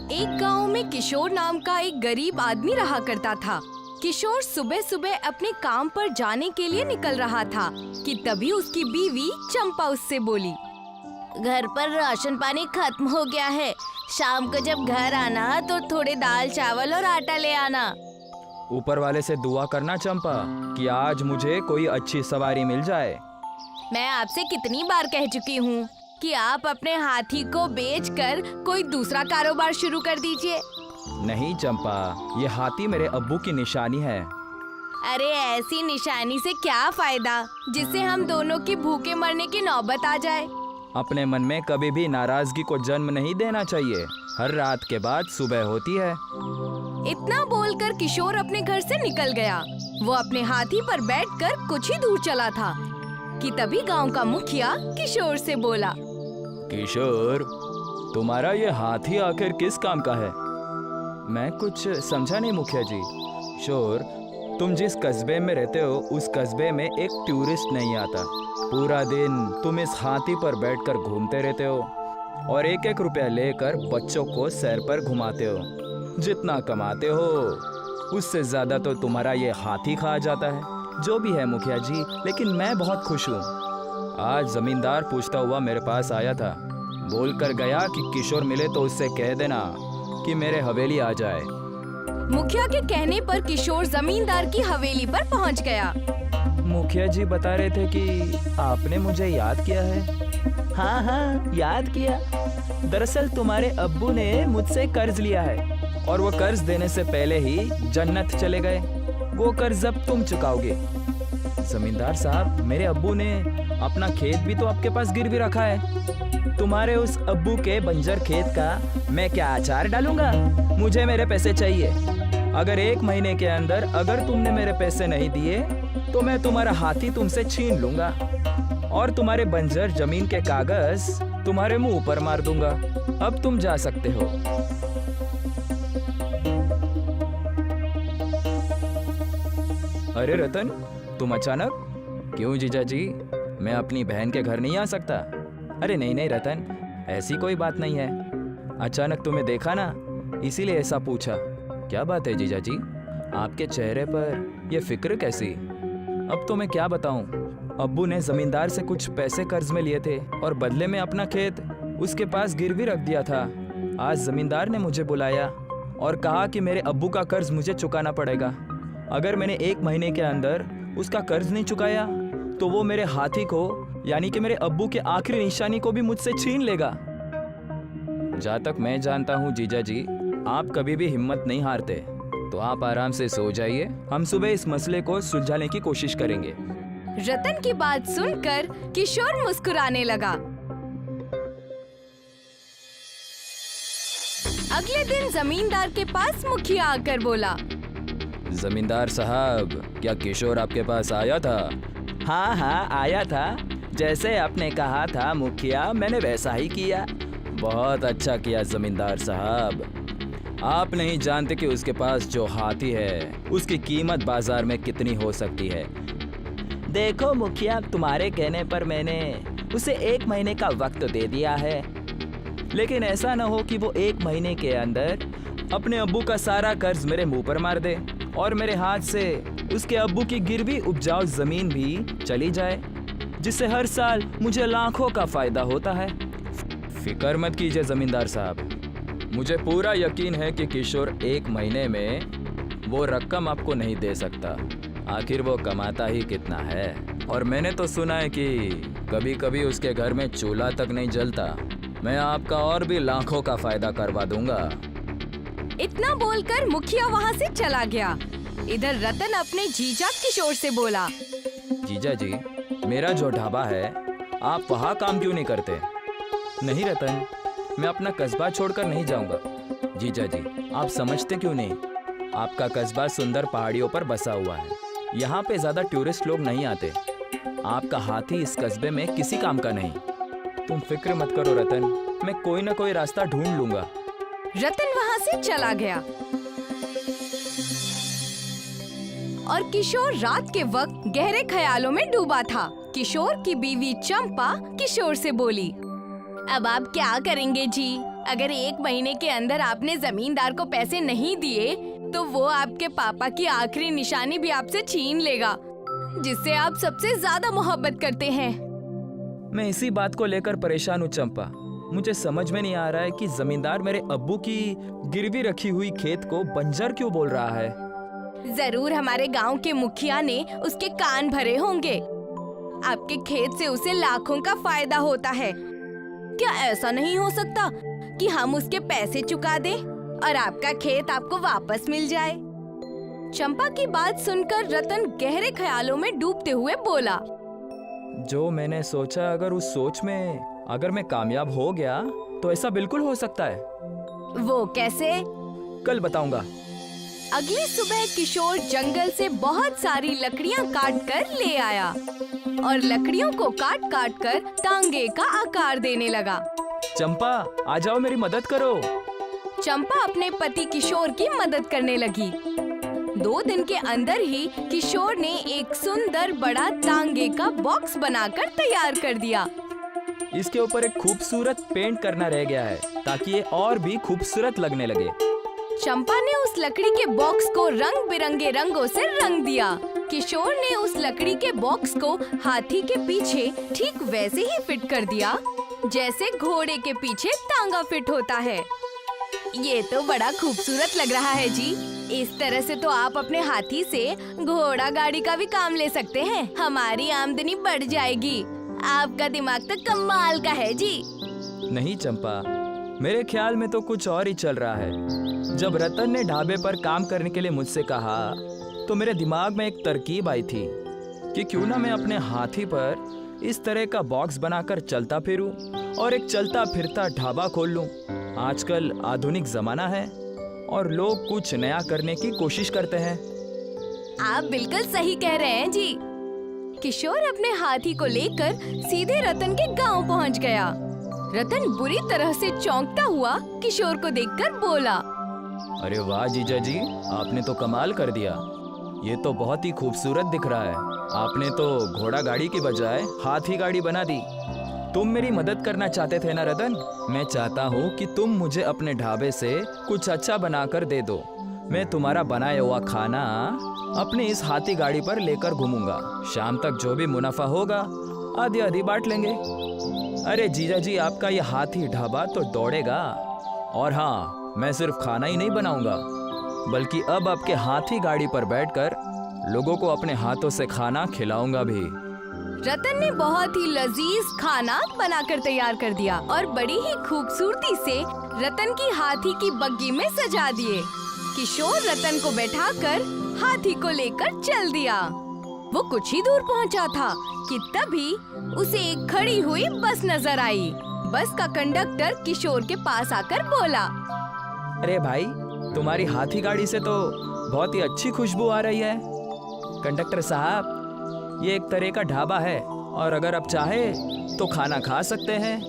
एक गांव में किशोर नाम का एक गरीब आदमी रहा करता था। किशोर सुबह सुबह अपने काम पर जाने के लिए निकल रहा था कि तभी उसकी बीवी चंपा उससे बोली, घर पर राशन पानी खत्म हो गया है। शाम को जब घर आना तो थोड़े दाल चावल और आटा ले आना। ऊपर वाले से दुआ करना चंपा कि आज मुझे कोई अच्छी सवारी मिल जाए। मैं आपसे कितनी बार कह चुकी हूँ कि आप अपने हाथी को बेचकर कोई दूसरा कारोबार शुरू कर दीजिए। नहीं चंपा, ये हाथी मेरे अब्बू की निशानी है। अरे ऐसी निशानी से क्या फायदा जिससे हम दोनों की भूखे मरने की नौबत आ जाए। अपने मन में कभी भी नाराजगी को जन्म नहीं देना चाहिए। हर रात के बाद सुबह होती है। इतना बोलकर किशोर अपने घर से निकल गया। वो अपने हाथी पर बैठकर कुछ ही दूर चला था कि तभी गांव का मुखिया किशोर से बोला, किशोर, तुम्हारा ये हाथी आखिर किस काम का है? मैं कुछ समझा नहीं मुखिया जी। किशोर, तुम जिस कस्बे में रहते हो उस कस्बे में एक टूरिस्ट नहीं आता। पूरा दिन तुम इस हाथी पर बैठकर घूमते रहते हो और एक एक रुपया लेकर बच्चों को सैर पर घुमाते हो। जितना कमाते हो उससे ज्यादा तो तुम्हारा ये हाथी खा जाता है। जो भी है मुखिया जी, लेकिन मैं बहुत खुश हूँ। आज जमींदार पूछता हुआ मेरे पास आया था। बोल कर गया कि किशोर मिले तो उससे कह देना कि मेरे हवेली आ जाए। मुखिया के कहने पर किशोर जमींदार की हवेली पर पहुंच गया। मुखिया जी बता रहे थे कि आपने मुझे याद किया है। हाँ हाँ, याद किया। दरअसल तुम्हारे अब्बू ने मुझसे कर्ज लिया है और वो कर्ज देने से पहले ही जन्नत चले गए। वो कर्ज अब तुम चुकाओगे। जमींदार साहब, मेरे अब्बू ने अपना खेत भी तो आपके पास गिरवी रखा है। तुम्हारे उस अब्बू के बंजर खेत का मैं क्या अचार डालूंगा? मुझे मेरे पैसे चाहिए। अगर 1 महीने के अंदर अगर तुमने मेरे पैसे नहीं दिए तो मैं तुम्हारा हाथी तुमसे छीन लूंगा और तुम्हारे बंजर जमीन के कागज तुम्हारे मुंह पर मार दूंगा। अब तुम जा सकते हो। अरे रतन, तुम अचानक? क्यों जीजा जी, मैं अपनी बहन के घर नहीं आ सकता? अरे नहीं नहीं रतन, ऐसी कोई बात नहीं है। अचानक तुम्हें देखा ना, इसीलिए ऐसा पूछा। क्या बात है जीजा जी, आपके चेहरे पर यह फिक्र कैसी? अब तो मैं क्या बताऊं। अब्बू ने जमींदार से कुछ पैसे कर्ज में लिए थे और बदले में अपना खेत उसके पास गिरवी रख दिया था। आज जमींदार ने मुझे बुलाया और कहा कि मेरे अब्बू का कर्ज मुझे चुकाना पड़ेगा। अगर मैंने 1 महीने के अंदर उसका कर्ज नहीं चुकाया तो वो मेरे हाथी को, यानी कि मेरे अब्बू के आखिरी निशानी को भी मुझसे छीन लेगा। जहाँ तक मैं जानता हूँ जीजा जी, आप कभी भी हिम्मत नहीं हारते। तो आप आराम से सो जाइए, हम सुबह इस मसले को सुलझाने की कोशिश करेंगे। रतन की बात सुनकर किशोर मुस्कुराने लगा। अगले दिन जमींदार के पास मुखिया आकर बोला, जमींदार साहब, क्या किशोर आपके पास आया था? हाँ हाँ, आया था। जैसे आपने कहा था मुखिया, मैंने वैसा ही किया। बहुत अच्छा किया जमींदार साहब। आप नहीं जानते कि उसके पास जो हाथी है उसकी कीमत बाजार में कितनी हो सकती है। देखो मुखिया, तुम्हारे कहने पर मैंने उसे 1 महीने का वक्त दे दिया है। लेकिन ऐसा न हो कि वो 1 महीने के अंदर अपने अब्बू का सारा कर्ज मेरे मुंह पर मार दे और मेरे हाथ से उसके अब्बू की गिरवी उपजाऊ जमीन भी चली जाए, जिससे हर साल मुझे लाखों का फायदा होता है। फिक्र मत कीजिए जमींदार साहब, मुझे पूरा यकीन है कि किशोर 1 महीने में वो रकम आपको नहीं दे सकता। आखिर वो कमाता ही कितना है। और मैंने तो सुना है कि कभी कभी उसके घर में चूल्हा तक नहीं जलता। मैं आपका और भी लाखों का फायदा करवा दूंगा। इतना बोलकर मुखिया वहाँ से चला गया। इधर रतन अपने जीजा किशोर से बोला, जीजा जी, मेरा जो ढाबा है आप वहाँ काम क्यों नहीं करते? नहीं रतन, मैं अपना कस्बा छोड़कर नहीं जाऊंगा। जीजा जी, आप समझते क्यों नहीं? आपका कस्बा सुंदर पहाड़ियों पर बसा हुआ है। यहाँ पे ज्यादा टूरिस्ट लोग नहीं आते। आपका हाथी इस कस्बे में किसी काम का नहीं। तुम फिक्र मत करो रतन, मैं कोई ना कोई रास्ता ढूंढ लूंगा। रतन वहाँ से चला गया और किशोर रात के वक्त गहरे ख्यालों में डूबा था। किशोर की बीवी चंपा किशोर से बोली, अब आप क्या करेंगे जी? अगर 1 महीने के अंदर आपने जमींदार को पैसे नहीं दिए तो वो आपके पापा की आखिरी निशानी भी आपसे छीन लेगा, जिससे आप सबसे ज्यादा मोहब्बत करते हैं। मैं इसी बात को लेकर परेशान हूँ चंपा। मुझे समझ में नहीं आ रहा है कि जमींदार मेरे अब्बू की गिरवी रखी हुई खेत को बंजर क्यों बोल रहा है। जरूर हमारे गांव के मुखिया ने उसके कान भरे होंगे। आपके खेत से उसे लाखों का फायदा होता है। क्या ऐसा नहीं हो सकता कि हम उसके पैसे चुका दें और आपका खेत आपको वापस मिल जाए? चंपा की बात सुनकर रतन गहरे ख्यालों में डूबते हुए बोला। जो मैंने सोचा, अगर उस सोच में अगर मैं कामयाब हो गया तो ऐसा बिल्कुल हो सकता है। वो कैसे? कल बताऊंगा। अगली सुबह किशोर जंगल से बहुत सारी लकड़ियां काट कर ले आया और लकड़ियों को काट काट कर तांगे का आकार देने लगा। चंपा, आ जाओ, मेरी मदद करो। चंपा अपने पति किशोर की मदद करने लगी। 2 दिन के अंदर ही किशोर ने एक सुंदर बड़ा तांगे का बॉक्स बनाकर तैयार कर दिया। इसके ऊपर एक खूबसूरत पेंट करना रह गया है ताकि ये और भी खूबसूरत लगने लगे। चंपा ने उस लकड़ी के बॉक्स को रंग बिरंगे रंगों से रंग दिया। किशोर ने उस लकड़ी के बॉक्स को हाथी के पीछे ठीक वैसे ही फिट कर दिया जैसे घोड़े के पीछे तांगा फिट होता है। ये तो बड़ा खूबसूरत लग रहा है जी। इस तरह से तो आप अपने हाथी से घोड़ा गाड़ी का भी काम ले सकते हैं। हमारी आमदनी बढ़ जाएगी। आपका दिमाग तो कमाल का है जी। नहीं चंपा, मेरे ख्याल में तो कुछ और ही चल रहा है। जब रतन ने ढाबे पर काम करने के लिए मुझसे कहा तो मेरे दिमाग में एक तरकीब आई थी कि क्यों ना मैं अपने हाथी पर इस तरह का बॉक्स बनाकर चलता फिरूं और एक चलता फिरता ढाबा खोल लूं। आजकल आधुनिक जमाना है और लोग कुछ नया करने की कोशिश करते हैं। आप बिल्कुल सही कह रहे हैं जी। किशोर अपने हाथी को लेकर सीधे रतन के गांव पहुंच गया। रतन बुरी तरह से चौंकता हुआ किशोर को देखकर बोला। अरे वाह जीजा जी, आपने तो कमाल कर दिया। ये तो बहुत ही खूबसूरत दिख रहा है। आपने तो घोड़ा गाड़ी की बजाय हाथी गाड़ी बना दी। तुम मेरी मदद करना चाहते थे ना रतन? मैं चाहता हूँ कि तुम मुझे अपने ढाबे से कुछ अच्छा बनाकर दे दो। मैं तुम्हारा बनाया हुआ खाना अपने इस हाथी गाड़ी पर लेकर घूमूंगा। शाम तक जो भी मुनाफा होगा आधी आधी बांट लेंगे। अरे जीजा जी, आपका ये हाथी ढाबा तो दौड़ेगा। और हाँ, मैं सिर्फ खाना ही नहीं बनाऊंगा बल्कि अब आपके हाथी गाड़ी पर बैठकर लोगों को अपने हाथों से खाना खिलाऊंगा भी। रतन ने बहुत ही लजीज खाना बनाकर तैयार कर दिया और बड़ी ही खूबसूरती से रतन की हाथी की बग्गी में सजा दिए। किशोर रतन को बैठाकर हाथी को लेकर चल दिया। वो कुछ ही दूर पहुंचा था कि तभी उसे एक खड़ी हुई बस नजर आई। बस का कंडक्टर किशोर के पास आकर बोला। अरे भाई, तुम्हारी हाथी गाड़ी से तो बहुत ही अच्छी खुशबू आ रही है। कंडक्टर साहब, ये एक तरह का ढाबा है और अगर आप चाहे तो खाना खा सकते हैं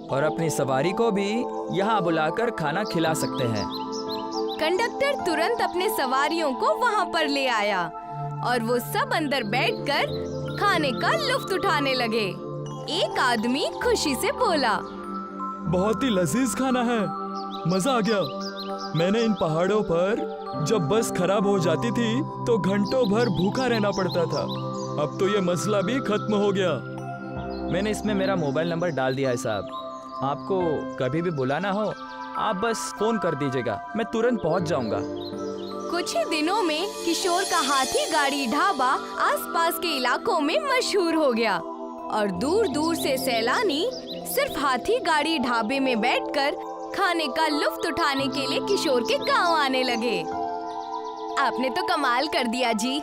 और अपनी सवारी को भी यहाँ बुलाकर खाना खिला सकते हैं। कंडक्टर तुरंत अपने सवारियों को वहाँ पर ले आया और वो सब अंदर बैठकर खाने का लुत्फ उठाने लगे। एक आदमी खुशी से बोला। बहुत ही लजीज खाना है, मजा आ गया। मैंने इन पहाड़ों पर जब बस खराब हो जाती थी तो घंटों भर भूखा रहना पड़ता था। अब तो ये मसला भी खत्म हो गया। मैंने इसमें मेरा मोबाइल नंबर डाल दिया है साहब। आपको कभी भी बुलाना हो आप बस फोन कर दीजिएगा, मैं तुरंत पहुंच जाऊंगा। कुछ ही दिनों में किशोर का हाथी गाड़ी ढाबा आसपास के इलाकों में मशहूर हो गया और दूर दूर से सैलानी सिर्फ हाथी गाड़ी ढाबे में बैठकर खाने का लुत्फ उठाने के लिए किशोर के गांव आने लगे। आपने तो कमाल कर दिया जी।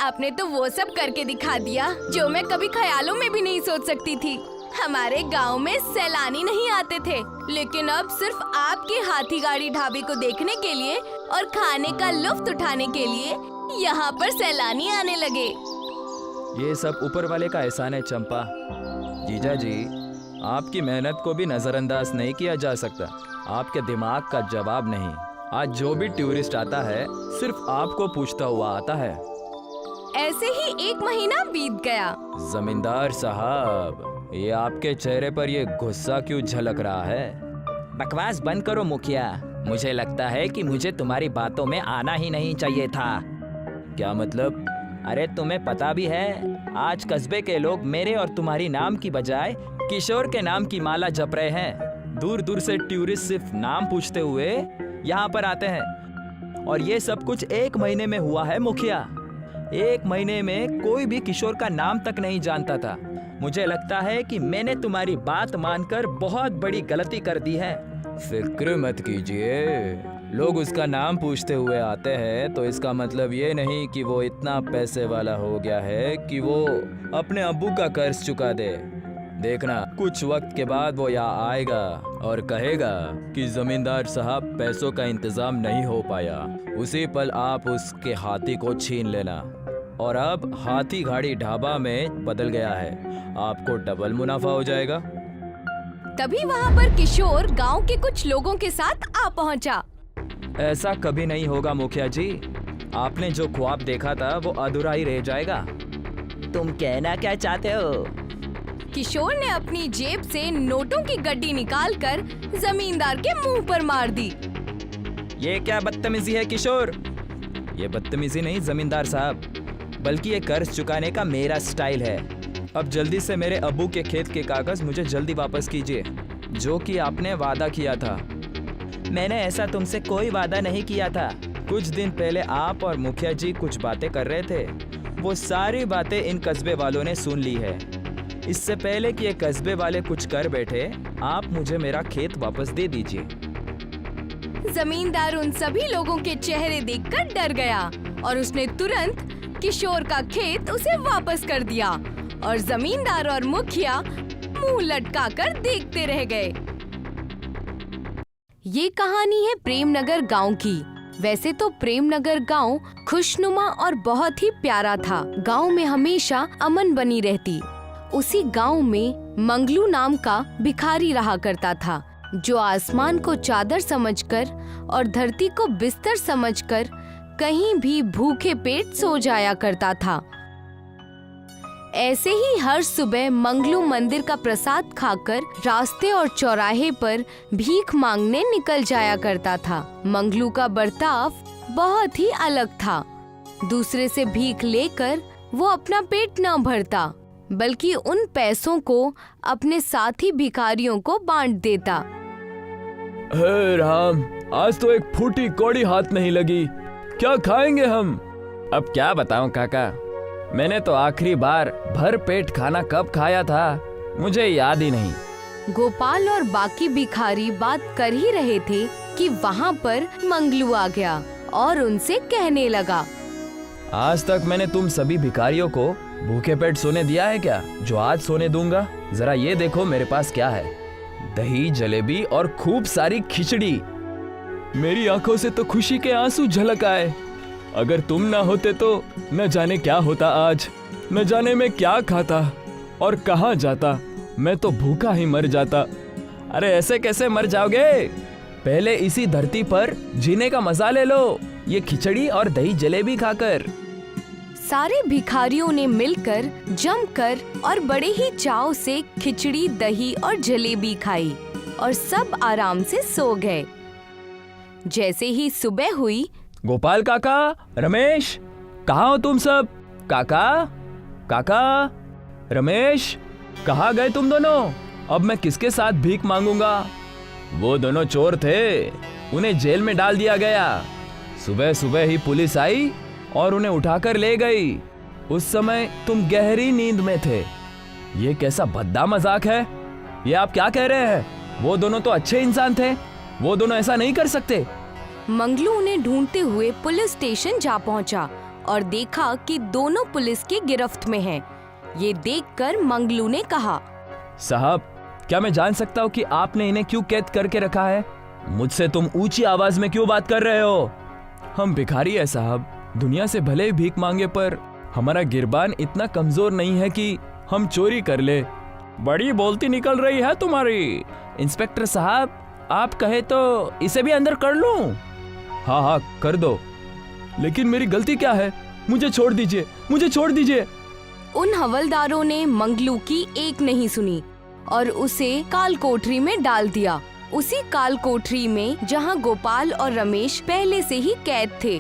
आपने तो वो सब करके दिखा दिया जो मैं कभी ख्यालों में भी नहीं सोच सकती थी। हमारे गांव में सैलानी नहीं आते थे, लेकिन अब सिर्फ आपके हाथी गाड़ी ढाबे को देखने के लिए और खाने का लुत्फ उठाने के लिए यहाँ पर सैलानी आने लगे। ये सब ऊपर वाले का एहसान है चंपा। जीजा जी, आपकी मेहनत को भी नजरअंदाज नहीं किया जा सकता। आपके दिमाग का जवाब नहीं। आज जो भी टूरिस्ट आता है सिर्फ आपको पूछता हुआ आता है। ऐसे ही 1 महीना बीत गया। जमींदार साहब, ये आपके चेहरे पर ये गुस्सा क्यों झलक रहा है? बकवास बंद करो मुखिया। मुझे लगता है कि मुझे तुम्हारी बातों में आना ही नहीं चाहिए था। क्या मतलब? अरे तुम्हें पता भी है, आज कस्बे के लोग मेरे और तुम्हारी नाम की बजाय किशोर के नाम की माला जप रहे हैं। दूर दूर से टूरिस्ट सिर्फ नाम पूछते हुए यहाँ पर आते हैं। और ये सब कुछ 1 महीने में हुआ है मुखिया। 1 महीने में कोई भी किशोर का नाम तक नहीं जानता था। मुझे लगता है कि मैंने तुम्हारी बात मानकर बहुत बड़ी गलती कर दी है। फिक्र मत कीजिए, लोग उसका नाम पूछते हुए आते हैं तो इसका मतलब ये नहीं कि वो इतना पैसे वाला हो गया है कि वो अपने अब्बू का कर्ज चुका दे। देखना, कुछ वक्त के बाद वो यहाँ आएगा और कहेगा कि जमींदार साहब पैसों का इंतजाम नहीं हो पाया। उसी पल आप उसके हाथी को छीन लेना। और अब हाथी घाड़ी ढाबा में बदल गया है, आपको डबल मुनाफा हो जाएगा। तभी वहाँ पर किशोर गांव के कुछ लोगों के साथ आ पहुँचा। ऐसा कभी नहीं होगा मुखिया जी, आपने जो ख्वाब देखा था वो अधूरा ही रह जाएगा। तुम कहना क्या चाहते हो? किशोर ने अपनी जेब से नोटों की गड्डी निकालकर जमींदार के मुंह पर मार दी। ये क्या बदतमीजी है किशोर? ये बदतमीजी नहीं जमींदार साहब, बल्कि ये कर्ज चुकाने का मेरा स्टाइल है। अब जल्दी से मेरे अब्बू के खेत के कागज मुझे जल्दी वापस कीजिए, जो कि आपने वादा किया था। मैंने ऐसा तुमसे कोई वादा नहीं किया था। कुछ दिन पहले आप और मुखिया जी कुछ बातें कर रहे थे, वो सारी बातें इन कस्बे वालों ने सुन ली है। इससे पहले कि ये कस्बे वाले कुछ कर बैठे, आप मुझे मेरा खेत वापस दे दीजिए। जमींदार उन सभी लोगों के चेहरे देखकर डर गया और उसने तुरंत किशोर का खेत उसे वापस कर दिया और जमींदार और मुखिया मुंह लटकाकर देखते रह गए। ये कहानी है प्रेमनगर गांव की। वैसे तो प्रेमनगर गांव खुशनुमा और बहुत ही प्यारा था। गांव में हमेशा अमन बनी रहती। उसी गांव में मंगलू नाम का भिखारी रहा करता था, जो आसमान को चादर समझकर और धरती को बिस्तर समझकर कहीं भी भूखे पेट सो जाया करता था। ऐसे ही हर सुबह मंगलू मंदिर का प्रसाद खाकर रास्ते और चौराहे पर भीख मांगने निकल जाया करता था। मंगलू का बर्ताव बहुत ही अलग था। दूसरे से भीख लेकर वो अपना पेट न भरता, बल्कि उन पैसों को अपने साथी भिखारियों को बांट देता। हे राम, आज तो एक फूटी कौड़ी हाथ नहीं लगी, क्या खाएंगे हम? अब क्या बताऊं काका, मैंने तो आखिरी बार भर पेट खाना कब खाया था मुझे याद ही नहीं। गोपाल और बाकी भिखारी बात कर ही रहे थे कि वहाँ पर मंगलू आ गया और उनसे कहने लगा, आज तक मैंने तुम सभी भिखारियों को भूखे पेट सोने दिया है क्या, जो आज सोने दूंगा? जरा ये देखो मेरे पास क्या है, दही, जलेबी और खूब सारी खिचड़ी। मेरी आंखों से तो खुशी के आंसू झलक आए। अगर तुम ना होते तो न जाने क्या होता आज, न जाने मैं क्या खाता और कहाँ जाता। मैं तो भूखा ही मर जाता। अरे ऐसे कैसे मर जाओगे? पहले इसी धरती पर जीने का मजा ले लो, ये खिचड़ी और दही जलेबी खाकर। सारे भिखारियों ने मिलकर जमकर और बड़े ही चाव से खिचड़ी, दही और जलेबी खाई और सब आराम से सो गए। जैसे ही सुबह हुई, गोपाल काका, रमेश, कहाँ हो तुम सब? काका, काका, रमेश, कहाँ गए तुम दोनों? अब मैं किसके साथ भीख मांगूंगा? वो दोनों चोर थे, उन्हें जेल में डाल दिया गया। सुबह सुबह ही पुलिस आई और उन्हें उठाकर ले गई। उस समय तुम गहरी नींद में थे। ये कैसा भद्दा मजाक है? ये आप क्या कह रहे हैं? वो दोनों तो अच्छे इंसान थे, वो दोनों ऐसा नहीं कर सकते। मंगलू उन्हें ढूंढते हुए पुलिस स्टेशन जा पहुंचा और देखा कि दोनों पुलिस की गिरफ्त में हैं। ये देखकर मंगलू ने कहा, साहब, क्या मैं जान सकता हूँ कि आपने इन्हें क्यों कैद करके रखा है? मुझसे तुम ऊंची आवाज में क्यों बात कर रहे हो? हम भिखारी है साहब, दुनिया से भले ही भीख मांगे, पर हमारा गिरबान इतना कमजोर नहीं है कि हम चोरी कर ले। बड़ी बोलती निकल रही है तुम्हारी। इंस्पेक्टर साहब, आप कहे तो इसे भी अंदर कर लूं? हाँ हाँ, कर दो, लेकिन मेरी गलती क्या है? मुझे छोड़ दीजिए, मुझे छोड़ दीजिए। उन हवलदारों ने मंगलू की एक नहीं सुनी और उसे काल कोठरी में डाल दिया। उसी काल कोठरी में जहाँ गोपाल और रमेश पहले से ही कैद थे।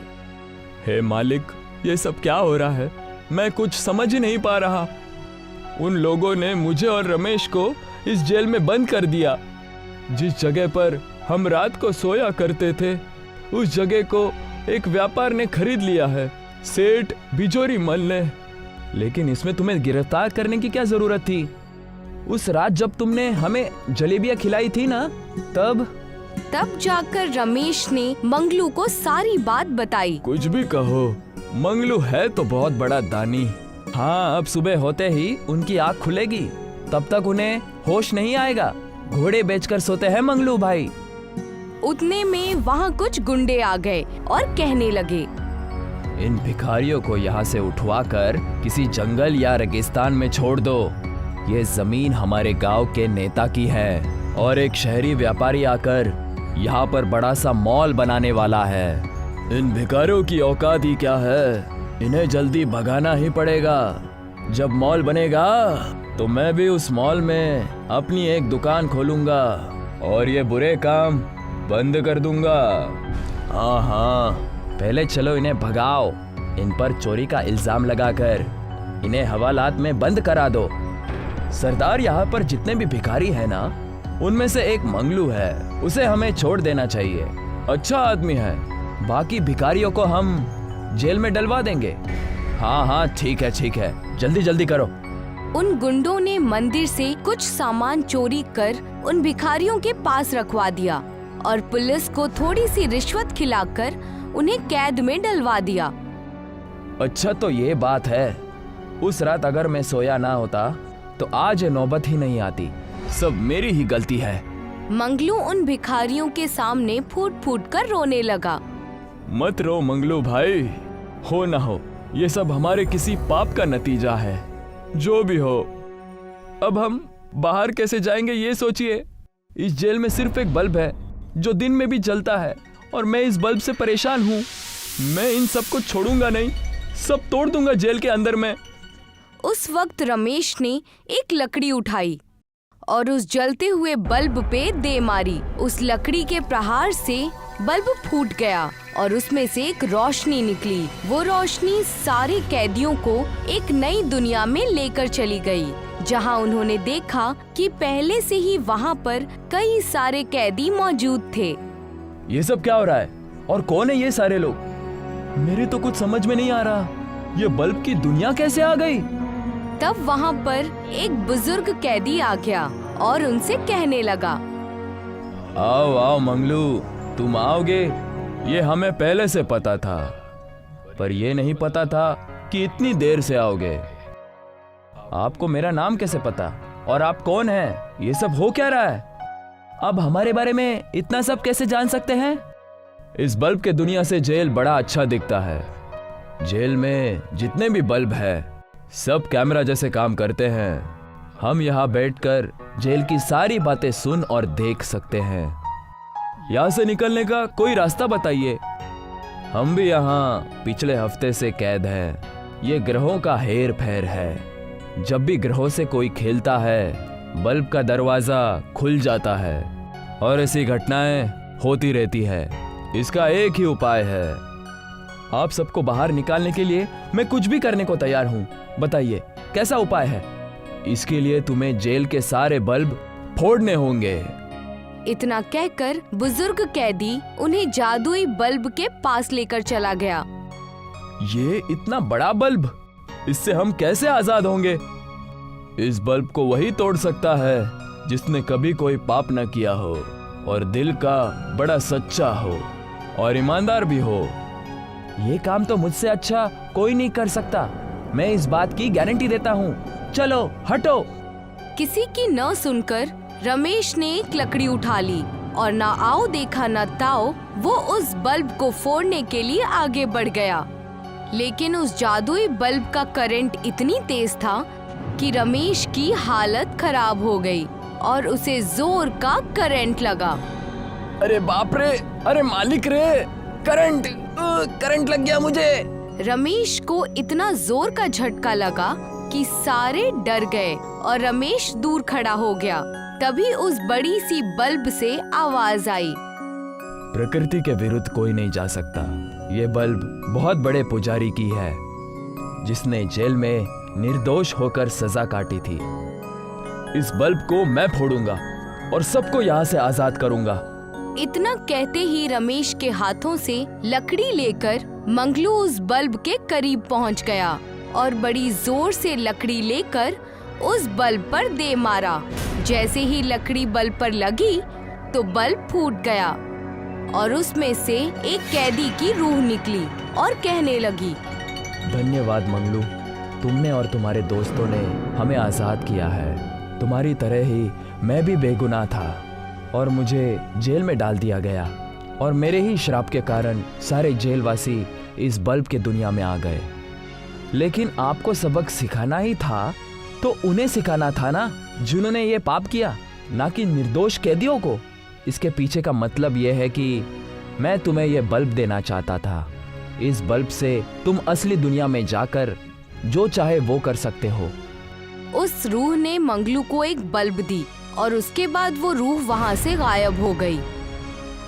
हे मालिक, ये सब क्या हो रहा है? मैं कुछ समझ ही नहीं पा रहा। उन लोगों ने मुझे और रमेश को इस जेल में बंद कर दिया। जिस जगह पर हम रात को सोया करते थे, उस जगह को एक व्यापार ने खरीद लिया है, सेठ बिजोरी मल ने। लेकिन इसमें तुम्हें गिरफ्तार करने की क्या जरूरत थी? उस रात जब तुमने हमें जलेबियां खिलाई थी ना, तब जाकर रमेश ने मंगलू को सारी बात बताई। कुछ भी कहो, मंगलू है तो बहुत बड़ा दानी। हाँ, अब सुबह होते ही उनकी आँख खुलेगी, तब तक उन्हें होश नहीं आएगा। घोड़े बेचकर सोते हैं मंगलू भाई। उतने में वहाँ कुछ गुंडे आ गए और कहने लगे, इन भिखारियों को यहाँ से उठवाकर किसी जंगल या रेगिस्तान में छोड़ दो। ये जमीन हमारे गांव के नेता की है और एक शहरी व्यापारी आकर यहाँ पर बड़ा सा मॉल बनाने वाला है। इन भिखारियों की औकात ही क्या है, इन्हें जल्दी भगाना ही पड़ेगा। जब मॉल बनेगा तो मैं भी उस मॉल में अपनी एक दुकान खोलूंगा और ये बुरे काम बंद कर दूंगा। हाँ, पहले चलो इन्हें भगाओ। इन पर चोरी का इल्जाम लगाकर इन्हें हवालात में बंद करा दो। सरदार, यहाँ पर जितने भी भिखारी हैं ना, उनमें से एक मंगलू है, उसे हमें छोड़ देना चाहिए। अच्छा आदमी है, बाकी भिखारियों को हम जेल में डलवा देंगे। हाँ, ठीक है, जल्दी जल्दी करो। उन गुंडों ने मंदिर से कुछ सामान चोरी कर उन भिखारियों के पास रखवा दिया और पुलिस को थोड़ी सी रिश्वत खिलाकर उन्हें कैद में डलवा दिया। अच्छा, तो ये बात है। उस रात अगर मैं सोया ना होता तो आज ये नौबत ही नहीं आती। सब मेरी ही गलती है। मंगलू उन भिखारियों के सामने फूट फूट कर रोने लगा। मत रो मंगलू भाई, हो ना हो, ये सब हमारे किसी पाप का नतीजा है। जो भी हो, अब हम बाहर कैसे जाएंगे ये सोचिए। इस जेल में सिर्फ एक बल्ब है जो दिन में भी जलता है और मैं इस बल्ब से परेशान हूँ। मैं इन सबको छोड़ूंगा नहीं, सब तोड़ दूंगा जेल के अंदर में। उस वक्त रमेश ने एक लकड़ी उठाई और उस जलते हुए बल्ब पे दे मारी। उस लकड़ी के प्रहार से बल्ब फूट गया और उसमें से एक रोशनी निकली। वो रोशनी सारे कैदियों को एक नई दुनिया में लेकर चली गई, जहां उन्होंने देखा कि पहले से ही वहां पर कई सारे कैदी मौजूद थे। ये सब क्या हो रहा है और कौन है ये सारे लोग? मेरे तो कुछ समझ में नहीं आ रहा। ये बल्ब की दुनिया कैसे आ गई? तब वहां पर एक बुजुर्ग कैदी आ गया और उनसे कहने लगा, आओ मंगलू, तुम आओगे, ये हमें पहले से पता था, पर ये नहीं पता था कि इतनी देर से आओगे। आपको मेरा नाम कैसे पता और आप कौन हैं? ये सब हो क्या रहा है? अब हमारे बारे में इतना सब कैसे जान सकते हैं? इस बल्ब के दुनिया से जेल बड़ा अच्छा दिखता है। जेल में जितने भी बल्ब है सब कैमरा जैसे काम करते हैं। हम यहाँ बैठकर जेल की सारी बातें सुन और देख सकते हैं। यहाँ से निकलने का कोई रास्ता बताइए। हम भी यहाँ पिछले हफ्ते से कैद हैं। ये ग्रहों का हेर फेर है। जब भी ग्रहों से कोई खेलता है, बल्ब का दरवाजा खुल जाता है और ऐसी घटनाएं होती रहती है। इसका एक ही उपाय है। आप सबको बाहर निकालने के लिए मैं कुछ भी करने को तैयार हूँ। बताइए कैसा उपाय है? इसके लिए तुम्हें जेल के सारे बल्ब फोड़ने होंगे। इतना कहकर बुजुर्ग कैदी उन्हें जादुई बल्ब के पास लेकर चला गया। ये इतना बड़ा बल्ब, इससे हम कैसे आजाद होंगे? इस बल्ब को वही तोड़ सकता है जिसने कभी कोई पाप न किया हो और दिल का बड़ा सच्चा हो और ईमानदार भी हो। ये काम तो मुझसे अच्छा कोई नहीं कर सकता। मैं इस बात की गारंटी देता हूँ। चलो हटो। किसी की न सुनकर रमेश ने एक लकड़ी उठा ली और ना आओ देखा न ताओ, वो उस बल्ब को फोड़ने के लिए आगे बढ़ गया। लेकिन उस जादुई बल्ब का करंट इतनी तेज था कि रमेश की हालत खराब हो गई और उसे जोर का करंट लगा। अरे बाप रे, अरे मालिक रे, करंट लग गया मुझे। रमेश को इतना जोर का झटका लगा कि सारे डर गए और रमेश दूर खड़ा हो गया। तभी उस बड़ी सी बल्ब से आवाज आई। प्रकृति के विरुद्ध कोई नहीं जा सकता। ये बल्ब बहुत बड़े पुजारी की है, जिसने जेल में निर्दोष होकर सजा काटी थी। इस बल्ब को मैं फोड़ूंगा और सबको यहाँ से आजाद करूंगा। इतना कहते ही रमेश के हाथों से लकड़ी लेकर मंगलू उस बल्ब के करीब पहुंच गया और बड़ी जोर से लकड़ी लेकर उस बल्ब पर दे मारा। जैसे ही लकड़ी बल्ब पर लगी तो बल्ब फूट गया और उसमें से एक कैदी की रूह निकली और कहने लगी, धन्यवाद मंगलू, तुमने और तुम्हारे दोस्तों ने हमें आजाद किया है। तुम्हारी तरह ही मैं भी बेगुनाह था और मुझे जेल में डाल दिया गया, और मेरे ही श्राप के कारण सारे जेलवासी इस बल्ब के दुनिया में आ गए। लेकिन आपको सबक सिखाना ही था तो उन्हें सिखाना था ना, जिन्होंने ये पाप किया, ना कि निर्दोष कैदियों को। इसके पीछे का मतलब यह है कि मैं तुम्हें यह बल्ब देना चाहता था। इस बल्ब से तुम असली दुनिया में जाकर जो चाहे वो कर सकते हो। उस रूह ने मंगलू को एक बल्ब दी और उसके बाद वो रूह वहाँ से गायब हो गई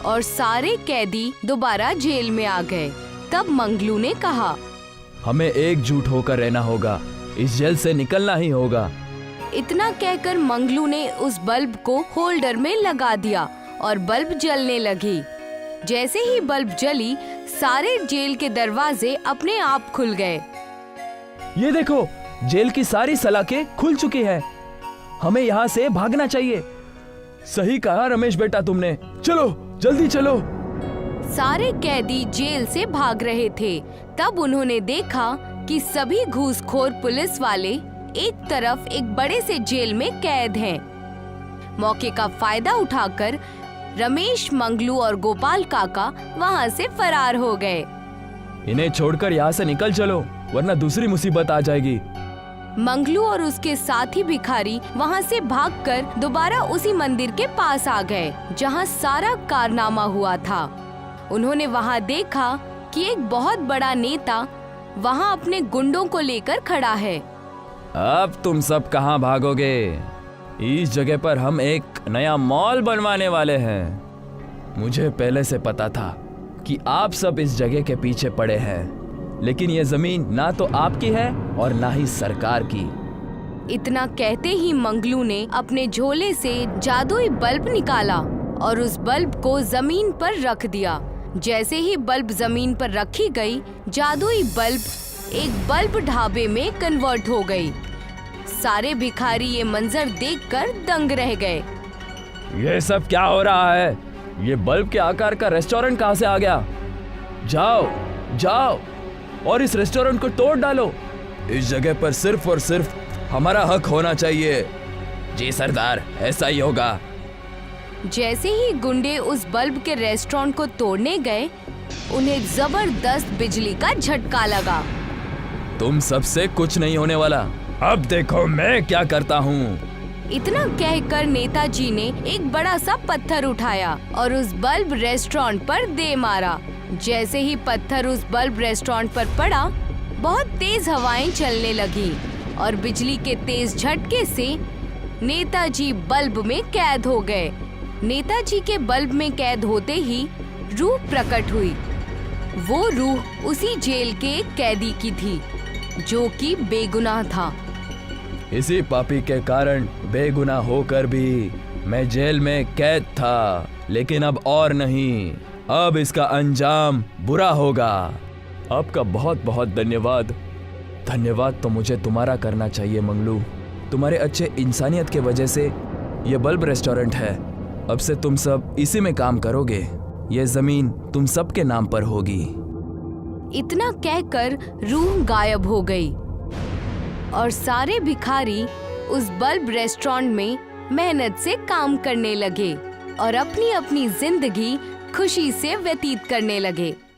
और सारे कैदी दोबारा जेल में आ गए। तब मंगलू ने कहा, हमें एकजुट होकर रहना होगा, इस जेल से निकलना ही होगा। इतना कहकर मंगलू ने उस बल्ब को होल्डर में लगा दिया और बल्ब जलने लगी। जैसे ही बल्ब जली, सारे जेल के दरवाजे अपने आप खुल गए। ये देखो, जेल की सारी सलाखें खुल चुकी हैं। हमें यहाँ से भागना चाहिए। सही कहा रमेश बेटा तुमने। चलो जल्दी चलो। सारे कैदी जेल से भाग रहे थे। तब उन्होंने देखा कि सभी घूसखोर पुलिस वाले एक तरफ एक बड़े से जेल में कैद हैं। मौके का फायदा उठाकर रमेश, मंगलू और गोपाल काका वहाँ से फरार हो गए। इन्हें छोड़कर यहाँ से निकल चलो, वरना दूसरी मुसीबत आ जाएगी। मंगलू और उसके साथी भिखारी वहाँ से भागकर दोबारा उसी मंदिर के पास आ गए जहाँ सारा कारनामा हुआ था। उन्होंने वहाँ देखा कि एक बहुत बड़ा नेता वहाँ अपने गुंडों को लेकर खड़ा है। अब तुम सब कहाँ भागोगे? इस जगह पर हम एक नया मॉल बनवाने वाले हैं। मुझे पहले से पता था कि आप सब इस जगह के पीछे पड़े हैं, लेकिन ये जमीन ना तो आपकी है और ना ही सरकार की। इतना कहते ही मंगलू ने अपने झोले से जादुई बल्ब निकाला और उस बल्ब को जमीन पर रख दिया। जैसे ही बल्ब जमीन पर रखी गई, जादुई बल्ब एक बल्ब ढाबे में कन्वर्ट हो गई। सारे भिखारी ये मंजर देखकर दंग रह गए। ये सब क्या हो रहा है? ये बल्ब के आकार का रेस्टोरेंट कहाँ से आ गया? जाओ जाओ और इस रेस्टोरेंट को तोड़ डालो। इस जगह पर सिर्फ और सिर्फ हमारा हक होना चाहिए। जी सरदार, ऐसा ही होगा। जैसे ही गुंडे उस बल्ब के रेस्टोरेंट को तोड़ने गए, उन्हें जबरदस्त बिजली का झटका लगा। तुम सबसे कुछ नहीं होने वाला। अब देखो मैं क्या करता हूँ। इतना कहकर नेताजी ने एक बड़ा सा पत्थर उठाया और उस बल्ब रेस्टोरेंट पर दे मारा। जैसे ही पत्थर उस बल्ब रेस्टोरेंट पर पड़ा, बहुत तेज हवाएं चलने लगी और बिजली के तेज झटके से नेताजी बल्ब में कैद हो गए। नेताजी के बल्ब में कैद होते ही रूह प्रकट हुई। वो रूह उसी जेल के एक कैदी की थी जो कि बेगुनाह था। इसी पापी के कारण बेगुनाह होकर भी मैं जेल में कैद था, लेकिन अब और नहीं। अब इसका अंजाम बुरा होगा। आपका बहुत बहुत धन्यवाद। धन्यवाद तो मुझे तुम्हारा करना चाहिए मंगलू। तुम्हारे अच्छे इंसानियत के वजह से ये बल्ब रेस्टोरेंट है। अब से तुम सब इसी में काम करोगे। ये जमीन तुम सब के नाम पर होगी। इतना कहकर रूह गायब हो गई और सारे भिखारी उस बल्ब रेस्टोरेंट में मेहनत से काम करने लगे और अपनी अपनी जिंदगी खुशी से व्यतीत करने लगे।